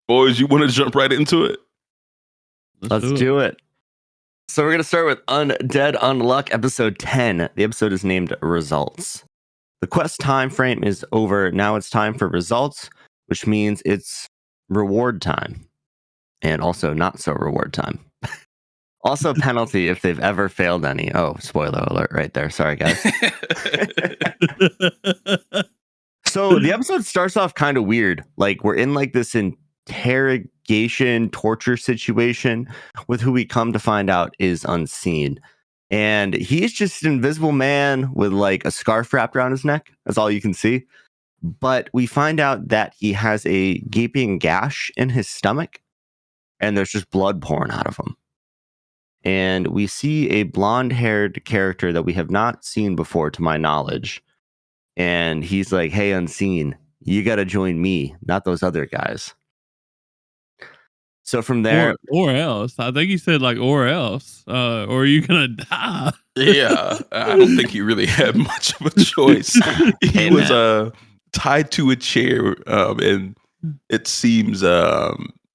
Boys, you want to jump right into it? Let's do it. So we're going to start with Undead Unluck, episode 10. The episode is named Results. The quest time frame is over. Now it's time for results, which means it's reward time. And also not so reward time. Also a penalty if they've ever failed any. Oh, spoiler alert right there. Sorry, guys. So the episode starts off kind of weird. Like we're in like this interrogation torture situation with who we come to find out is Unseen. And he's just an invisible man with like a scarf wrapped around his neck. That's all you can see. But we find out that he has a gaping gash in his stomach and there's just blood pouring out of him. And we see a blonde-haired character that we have not seen before, to my knowledge. And he's like, hey, Unseen, you got to join me, not those other guys. So from there... Or else. I think he said like, or else. Or are you going to die? Yeah, I don't think he really had much of a choice. He was tied to a chair, and it seems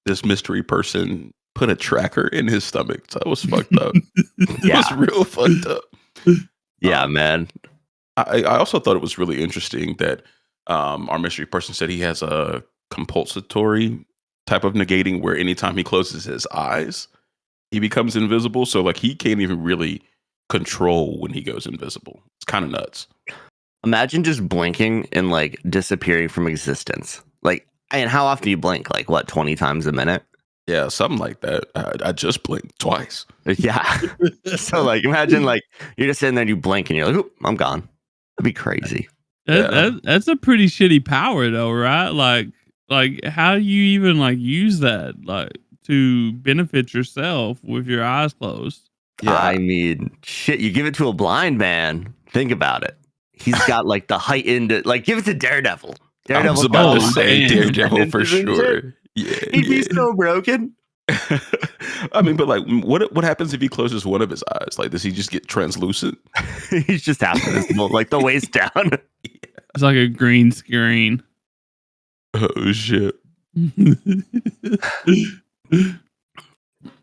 this mystery person put a tracker in his stomach. So it was fucked up. It was real fucked up. Yeah, man. I also thought it was really interesting that our mystery person said he has a compulsory type of negating where anytime he closes his eyes, he becomes invisible. So like he can't even really control when he goes invisible. It's kind of nuts. Imagine just blinking and like disappearing from existence. Like, and how often do you blink? Like what, 20 times a minute? Yeah, something like that. I just blinked twice. Yeah. So like imagine like you're just sitting there and you blink and you're like, oop, I'm gone. That'd be crazy. That's a pretty shitty power though, right? Like how do you even like use that like to benefit yourself with your eyes closed? Yeah. I mean, shit, you give it to a blind man. Think about it. He's got like the heightened, like give it to Daredevil. I was about to say Daredevil for sure. Yeah, he'd be so broken. I mean, but like, what happens if he closes one of his eyes? Like, does he just get translucent? He's just half invisible, like the waist down. It's like a green screen. Oh shit!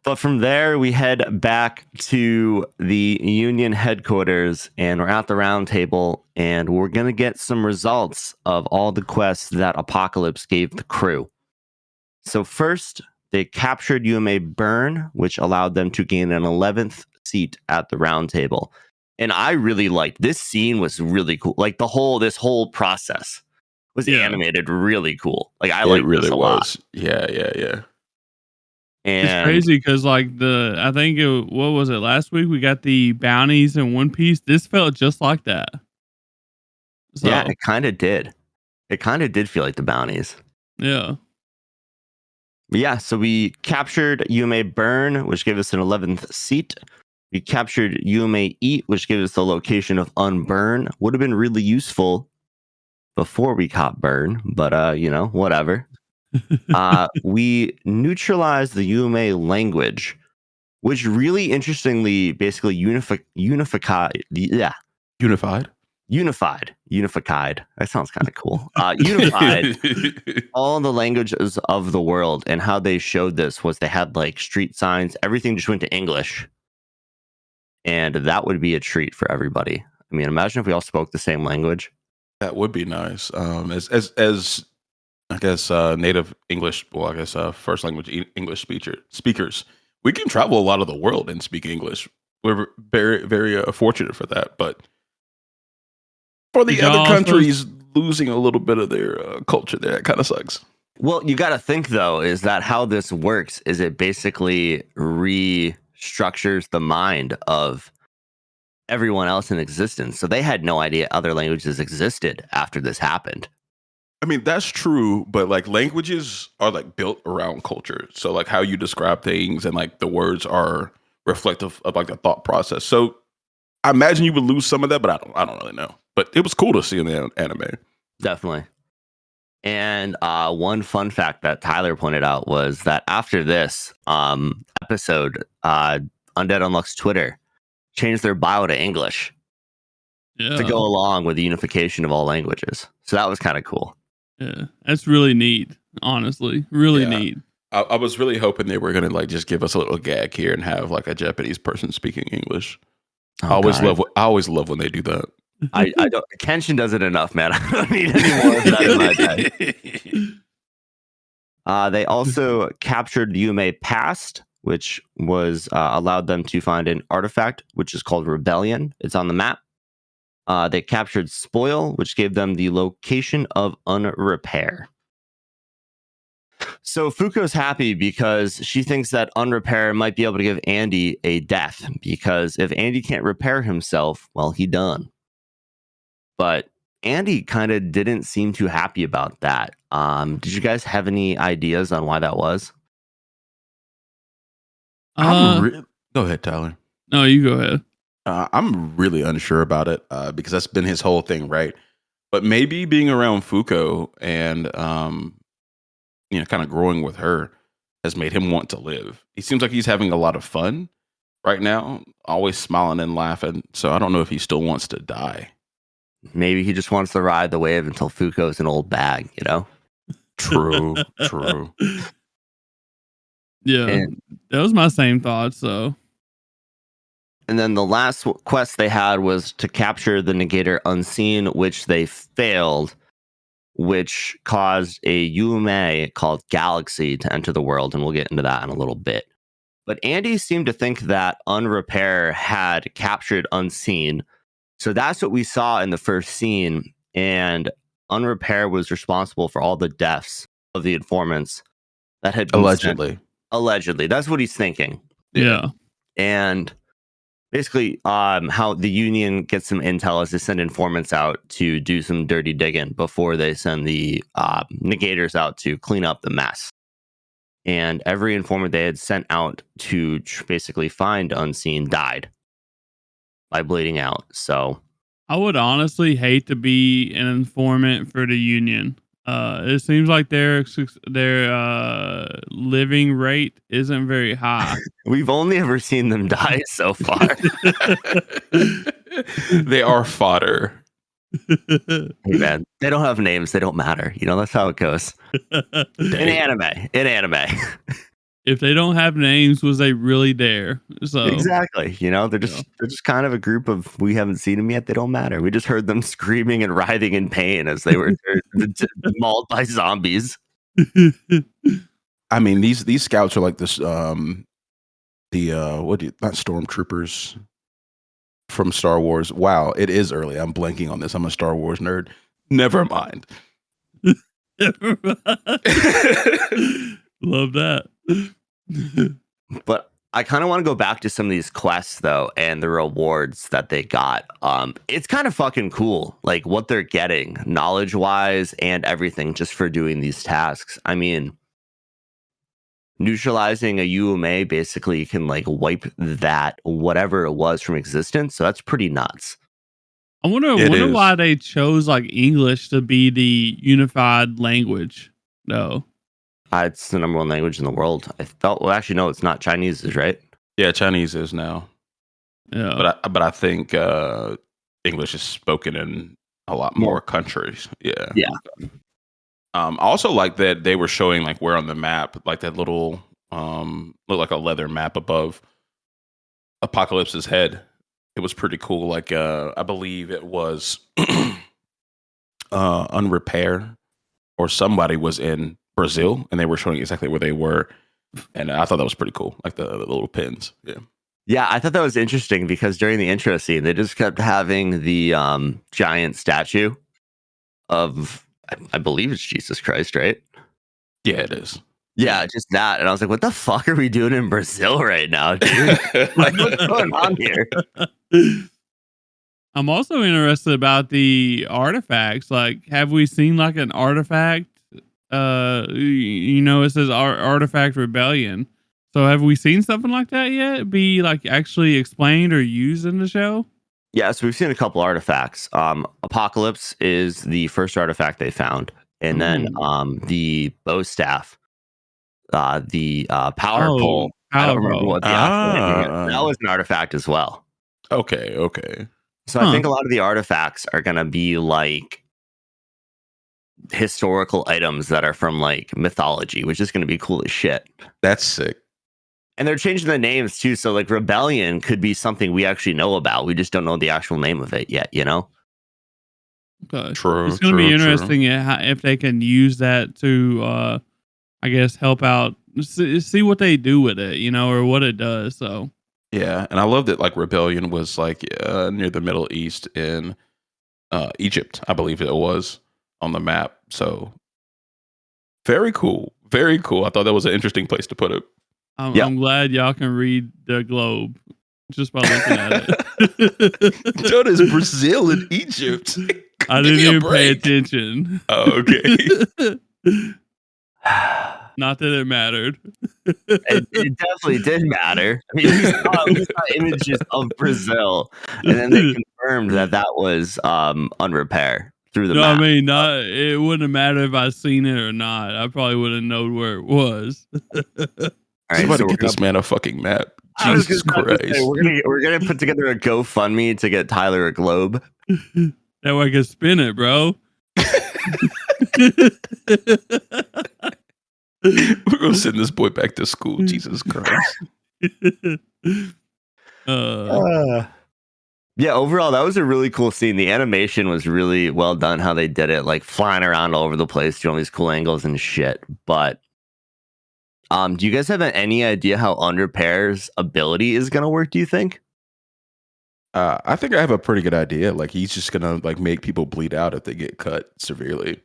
But from there, we head back to the Union headquarters, and we're at the round table, and we're gonna get some results of all the quests that Apocalypse gave the crew. So first, they captured UMA Byrne, which allowed them to gain an 11th seat at the round table. And I really liked this scene. Was really cool. Like this whole process was animated really cool. Like I liked really this a lot. Yeah. And it's crazy because like I think what was it last week? We got the bounties in One Piece. This felt just like that. So, yeah, it kind of did. It kind of did feel like the bounties. Yeah. Yeah, so we captured UMA Byrne, which gave us an 11th seat. We captured UMA Eat, which gave us the location of Unburn. Would have been really useful before we caught Burn, but whatever. We neutralized the UMA language, which really interestingly basically unified. That sounds kind of cool. Unified all the languages of the world. And how they showed this was they had like street signs. Everything just went to English. And that would be a treat for everybody. I mean, imagine if we all spoke the same language. That would be nice. As I guess native English, well, I guess first language English speakers, we can travel a lot of the world and speak English. We're very, very fortunate for that. But for the other countries losing a little bit of their culture there, it kind of sucks. Well, you got to think, though, is that how this works is it basically restructures the mind of everyone else in existence. So they had no idea other languages existed after this happened. I mean, that's true, but like languages are like built around culture. So like how you describe things and like the words are reflective of like the thought process. So I imagine you would lose some of that, but I don't really know. But it was cool to see in the anime. Definitely. And one fun fact that Tyler pointed out was that after this episode, Undead Unluck's Twitter changed their bio to English to go along with the unification of all languages. So that was kind of cool. Yeah, that's really neat. honestly. Really Yeah. neat. I was really hoping they were gonna like just give us a little gag here and have like a Japanese person speaking English. Oh, I always God. love when they do that. I don't. Kenshin does it enough, man. I don't need any more of that in my day. They also captured Yume Past, which was allowed them to find an artifact, which is called Rebellion. It's on the map. They captured Spoil, which gave them the location of Unrepair. So Fuko's happy because she thinks that Unrepair might be able to give Andy a death, because if Andy can't repair himself, well, he done. But Andy kind of didn't seem too happy about that. Did you guys have any ideas on why that was? Go ahead, Tyler. No, you go ahead. I'm really unsure about it because that's been his whole thing, right? But maybe being around Fuko and kind of growing with her has made him want to live. He seems like he's having a lot of fun right now, always smiling and laughing. So I don't know if he still wants to die. Maybe he just wants to ride the wave until Fuko's an old bag, you know? True. Yeah, And, that was my same thought. So, and then the last quest they had was to capture the Negator Unseen, which they failed, which caused a UMA called Galaxy to enter the world. And we'll get into that in a little bit. But Andy seemed to think that Unrepair had captured Unseen. So that's what we saw in the first scene. And Unrepair was responsible for all the deaths of the informants that had been Allegedly. Allegedly. That's what he's thinking. yeah. And basically, how the Union gets some intel is to send informants out to do some dirty digging before they send the negators out to clean up the mess. And every informant they had sent out to basically find Unseen died by bleeding out. So I would honestly hate to be an informant for the Union. It seems like their living rate isn't very high. we've only ever seen them die so far. They are fodder. Hey, man, they don't have names. They don't matter. You know, that's how it goes. In anime. If they don't have names, was they really there? So Exactly. You know, they're just kind of a group of, we haven't seen them yet. They don't matter. We just heard them screaming and writhing in pain as they were mauled by zombies. I mean, these scouts are like this. Not stormtroopers from Star Wars. Wow, it is early. I'm blanking on this. I'm a Star Wars nerd. Never mind. Love that. But I kind of want to go back to some of these quests though, and the rewards that they got. It's kind of fucking cool, like what they're getting knowledge wise and everything just for doing these tasks. I mean, neutralizing a UMA basically can like wipe that whatever it was from existence. So that's pretty nuts. I wonder why they chose like English to be the unified language, though. It's the number one language in the world. I thought. Well, actually, no, it's not. Chinese is, right? Yeah, Chinese is now. Yeah, but I think English is spoken in a lot more countries. Yeah. I also like that they were showing like where on the map, like that little looked like a leather map above Apocalypse's head. It was pretty cool. Like I believe it was Unrepair or somebody was in Brazil and they were showing exactly where they were. And I thought that was pretty cool. Like the little pins. Yeah. Yeah, I thought that was interesting because during the intro scene, they just kept having the giant statue of, I believe it's Jesus Christ, right? Yeah, it is. Yeah, just that. And I was like, what the fuck are we doing in Brazil right now, dude? Like, what's going on here? I'm also interested about the artifacts. Like, have we seen like an artifact? It says artifact rebellion. So have we seen something like that yet? Be like actually explained or used in the show? Yeah, so we've seen a couple artifacts. Apocalypse is the first artifact they found. And then the bow staff, the power pole. I don't remember what the actual name is. That was an artifact as well. Okay. So I think a lot of the artifacts are going to be like historical items that are from like mythology, which is going to be cool as shit. That's sick. And they're changing the names too. So like Rebellion could be something we actually know about. We just don't know the actual name of it yet, you know? Okay. True. It's going to be true, interesting if they can use that to, I guess, help out, see what they do with it, you know, or what it does. So, Yeah, and I love that like Rebellion was like near the Middle East in Egypt, I believe it was on the map. So very cool, very cool. I thought that was an interesting place to put it. I'm glad y'all can read the globe just by looking at it. Dude, is Brazil and Egypt. I Give didn't me a even pay break. attention. Oh, okay. Not that it mattered. It definitely did matter. I mean, we saw images of Brazil, and then they confirmed that was on repair through the No, map. I mean, it wouldn't have mattered if I seen it or not. I probably wouldn't known where it was. All right, Somebody so get this man a fucking map. I was Jesus just about to say, Christ. we're gonna put together a GoFundMe to get Tyler a globe. That way I can spin it, bro. We're gonna send this boy back to school. Jesus Christ. Yeah, overall, that was a really cool scene. The animation was really well done, how they did it, like flying around all over the place, doing all these cool angles and shit. But do you guys have any idea how Unrepair's ability is gonna work, do you think? I think I have a pretty good idea. Like he's just gonna like make people bleed out if they get cut severely.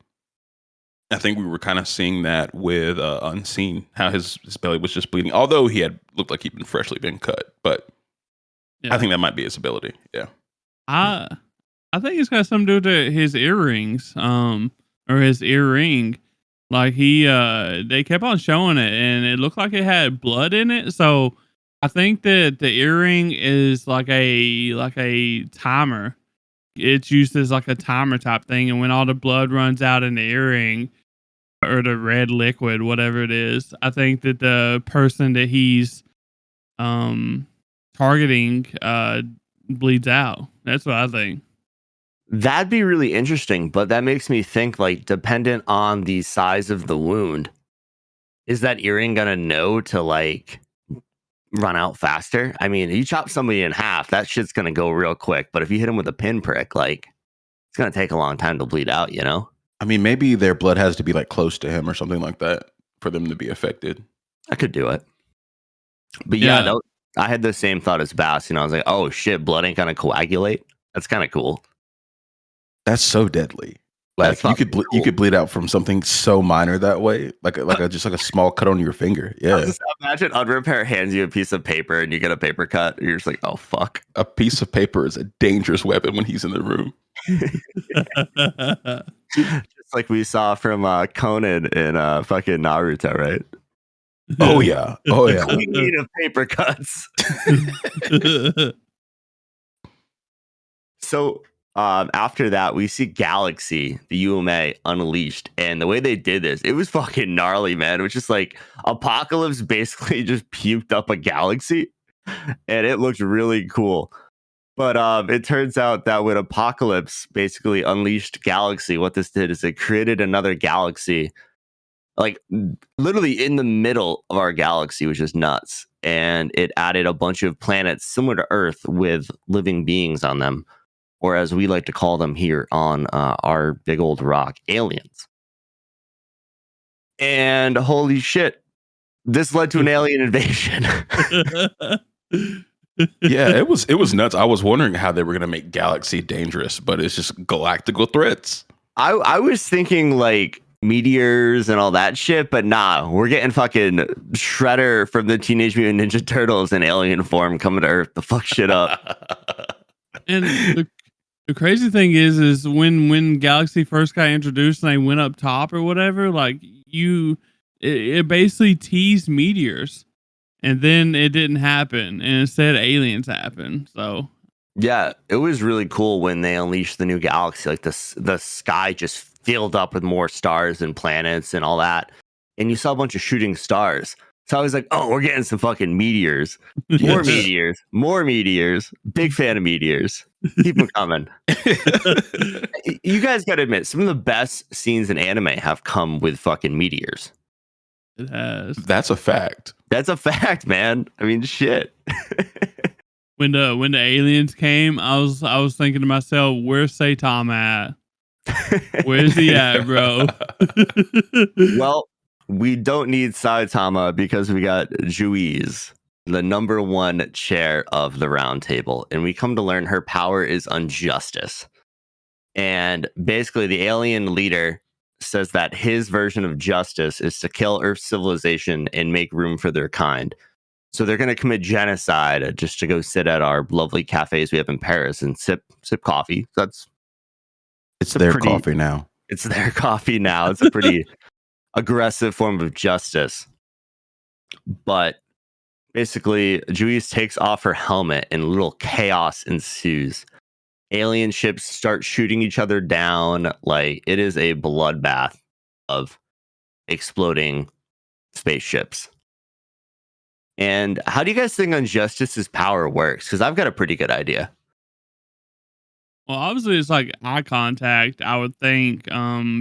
I think we were kind of seeing that with Unseen, how his belly was just bleeding, although he had looked like he'd been freshly been cut. But Yeah. I think that might be his ability. Yeah. I think it's got something to do with his earrings, or his earring. Like they kept on showing it, and it looked like it had blood in it. So I think that the earring is like a timer. It's used as like a timer type thing, and when all the blood runs out in the earring or the red liquid, whatever it is, I think that the person that he's targeting bleeds out. That's what I think. That'd be really interesting, but that makes me think, like, dependent on the size of the wound, is that earring gonna know to like run out faster? I mean, you chop somebody in half, that shit's gonna go real quick. But if you hit him with a pinprick, like, it's gonna take a long time to bleed out, you know? I mean, maybe their blood has to be like close to him or something like that for them to be affected. I could do it. But Yeah. I had the same thought as Bass. You know, I was like, oh shit, blood ain't gonna coagulate. That's kind of cool. That's so deadly. Like That's you could bleed out from something so minor that way, like just like a small cut on your finger. Yeah, Just imagine Unrepair hands you a piece of paper and you get a paper cut. And you're just like, oh fuck. a piece of paper is a dangerous weapon when he's in the room. Just like we saw from Conan in fucking Naruto, right? Oh yeah, oh yeah. Queen of paper cuts. So after that, we see Galaxy, the UMA, unleashed, and the way they did this, it was fucking gnarly, man. It was just like Apocalypse basically just puked up a galaxy, and it looked really cool. But it turns out that when Apocalypse basically unleashed Galaxy, what this did is it created another galaxy, like literally in the middle of our galaxy, which is nuts. And it added a bunch of planets similar to Earth with living beings on them, or as we like to call them here on our big old rock, aliens. And holy shit, this led to an alien invasion. Yeah, it was nuts. I was wondering how they were gonna make Galaxy dangerous, but it's just galactical threats. I was thinking like meteors and all that shit, but nah, we're getting fucking Shredder from the Teenage Mutant Ninja Turtles in alien form coming to Earth to fuck shit up. And the crazy thing is when Galaxy first got introduced and they went up top or whatever, like it basically teased meteors, and then it didn't happen, and instead aliens happened. So Yeah, it was really cool when they unleashed the new galaxy. Like the sky just filled up with more stars and planets and all that, and you saw a bunch of shooting stars. So I was like, oh, we're getting some fucking meteors. More Yes. meteors. More meteors. Big fan of meteors. Keep them coming. You guys got to admit, some of the best scenes in anime have come with fucking meteors. It has. That's a fact. That's a fact, man. I mean, shit. When the aliens came, I was thinking to myself, where's Saitama at? Where's he at, bro? Well, we don't need Saitama because we got Juiz, the number one chair of the round table. And we come to learn her power is injustice. And basically, the alien leader says that his version of justice is to kill Earth's civilization and make room for their kind. So they're going to commit genocide just to go sit at our lovely cafes we have in Paris and sip coffee. So It's their coffee now. It's their coffee now. It's a pretty aggressive form of justice. But basically, Juiz takes off her helmet and little chaos ensues. Alien ships start shooting each other down. Like, it is a bloodbath of exploding spaceships. And how do you guys think Injustice's power works? Because I've got a pretty good idea. Well, obviously it's like eye contact, I would think,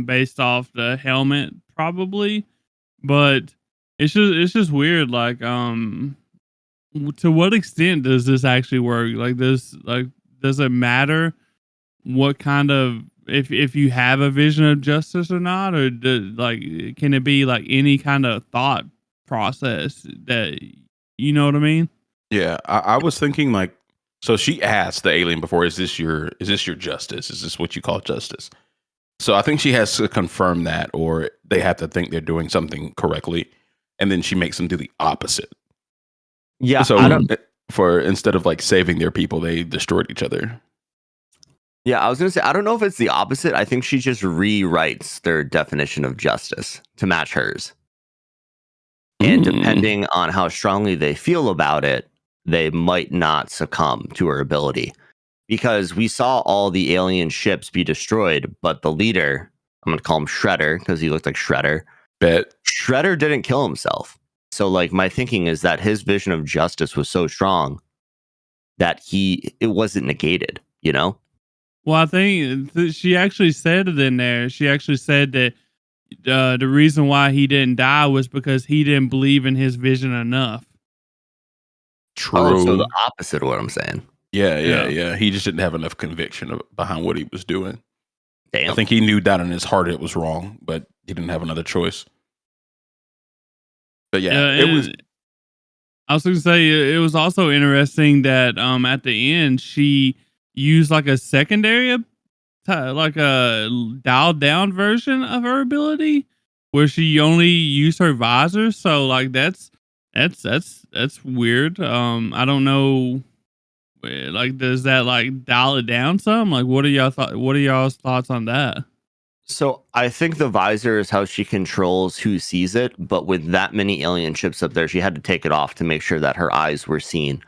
based off the helmet, probably. But it's just weird. Like, to what extent does this actually work? Like, does it matter what kind of if you have a vision of justice or not, or can it be like any kind of thought process that you know what I mean? Yeah, I was thinking like, so she asked the alien before, is this your justice? Is this what you call justice? So I think she has to confirm that, or they have to think they're doing something correctly, and then she makes them do the opposite. Yeah, So instead of like saving their people, they destroyed each other. Yeah, I was gonna say, I don't know if it's the opposite. I think she just rewrites their definition of justice to match hers. And depending on how strongly they feel about it, they might not succumb to her ability. Because we saw all the alien ships be destroyed, but the leader, I'm gonna call him Shredder because he looked like Shredder. Bet. Shredder didn't kill himself. So like my thinking is that his vision of justice was so strong that it wasn't negated, you know? Well, I think she actually said it in there. She actually said that the reason why he didn't die was because he didn't believe in his vision enough. True. Oh, so the opposite of what I'm saying. Yeah. He just didn't have enough conviction behind what he was doing. Damn. I think he knew down in his heart it was wrong, but he didn't have another choice. But yeah, it was. I was going to say it was also interesting that at the end she used like a secondary, like a dialed down version of her ability, where she only used her visor. So like that's weird. I don't know. Like, does that like dial it down some? Like, what are y'all's thoughts on that? So I think the visor is how she controls who sees it, but with that many alien ships up there, she had to take it off to make sure that her eyes were seen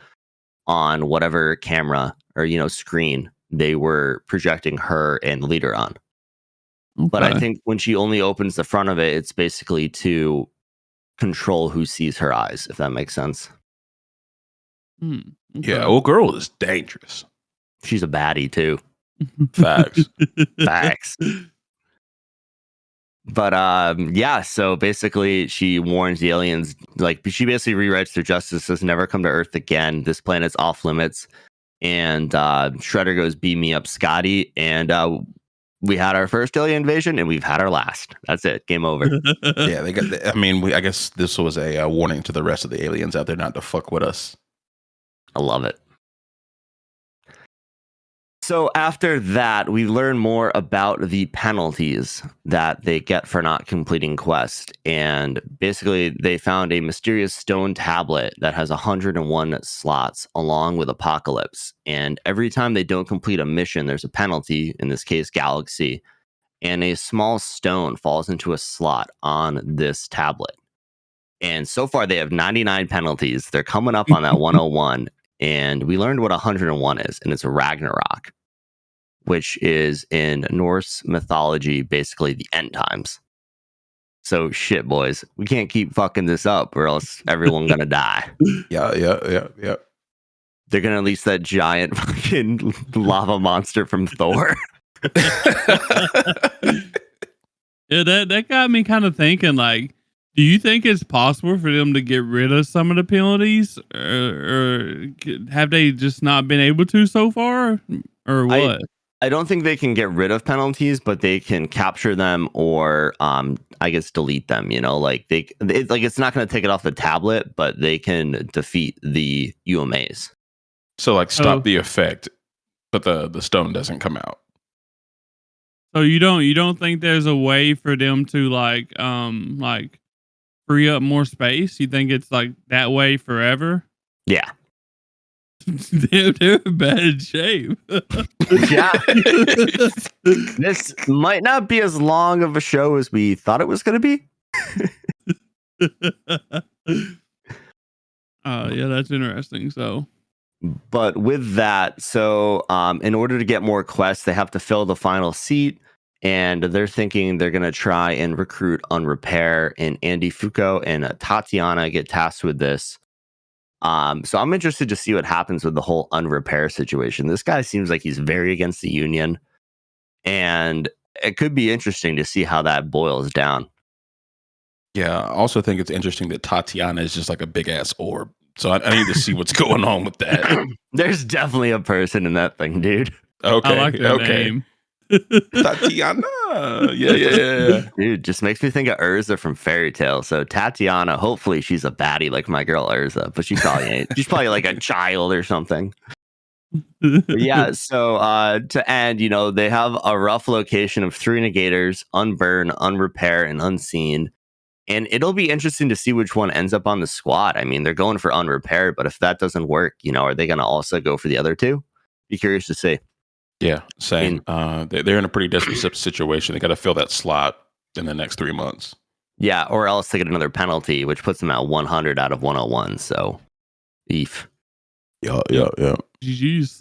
on whatever camera or screen they were projecting her and the leader on. Okay. But I think when she only opens the front of it, it's basically to control who sees her eyes, if that makes sense. Okay. Yeah, old girl is dangerous. She's a baddie too. Facts. Facts. But yeah, so basically she warns the aliens, like she basically rewrites their justice, says never come to Earth again. This planet's off limits. And Shredder goes, beam me up, Scotty. And we had our first alien invasion and we've had our last. That's it. Game over. Yeah, they got. I guess this was a warning to the rest of the aliens out there not to fuck with us. I love it. So after that, we learn more about the penalties that they get for not completing quests. And basically, they found a mysterious stone tablet that has 101 slots along with Apocalypse. And every time they don't complete a mission, there's a penalty, in this case, Galaxy. And a small stone falls into a slot on this tablet. And so far, they have 99 penalties. They're coming up on that 101. And we learned what 101 is, and it's Ragnarok, which is in Norse mythology, basically the end times. So shit, boys, we can't keep fucking this up, or else everyone gonna die. Yeah. They're gonna release that giant fucking lava monster from Thor. Yeah, that got me kind of thinking. Like, do you think it's possible for them to get rid of some of the penalties, or have they just not been able to so far, or what? I don't think they can get rid of penalties, but they can capture them or I guess delete them, you know, like it's not going to take it off the tablet, but they can defeat the UMAs. So like stop the effect, but the stone doesn't come out. So you don't think there's a way for them to like free up more space? You think it's like that way forever? Yeah. They're in bad shape. Yeah. This might not be as long of a show as we thought it was going to be. Yeah, that's interesting. So, but with that, so in order to get more quests, they have to fill the final seat, and they're thinking they're going to try and recruit Unrepair, and Andy Fuko and Tatiana get tasked with this. So I'm interested to see what happens with the whole Unrepair situation. This guy seems like he's very against the union, and it could be interesting to see how that boils down. Yeah, I also think it's interesting that Tatiana is just like a big ass orb. So I need to see what's going on with that. There's definitely a person in that thing, dude. Okay, I like that name. Tatiana. Yeah. Dude, just makes me think of Urza from Fairy Tail. So Tatiana, hopefully she's a baddie like my girl Urza, but she probably ain't. She's probably like a child or something. But yeah, so to end, you know, they have a rough location of 3 negators: Unburn, Unrepair, and Unseen. And it'll be interesting to see which one ends up on the squad. I mean, they're going for Unrepair, but if that doesn't work, you know, are they going to also go for the other 2? Be curious to see. Yeah, same. They're in a pretty desperate situation. They got to fill that slot in the next 3 months. Yeah, or else they get another penalty, which puts them at 100 out of 101. So, eef. Yeah. GG's.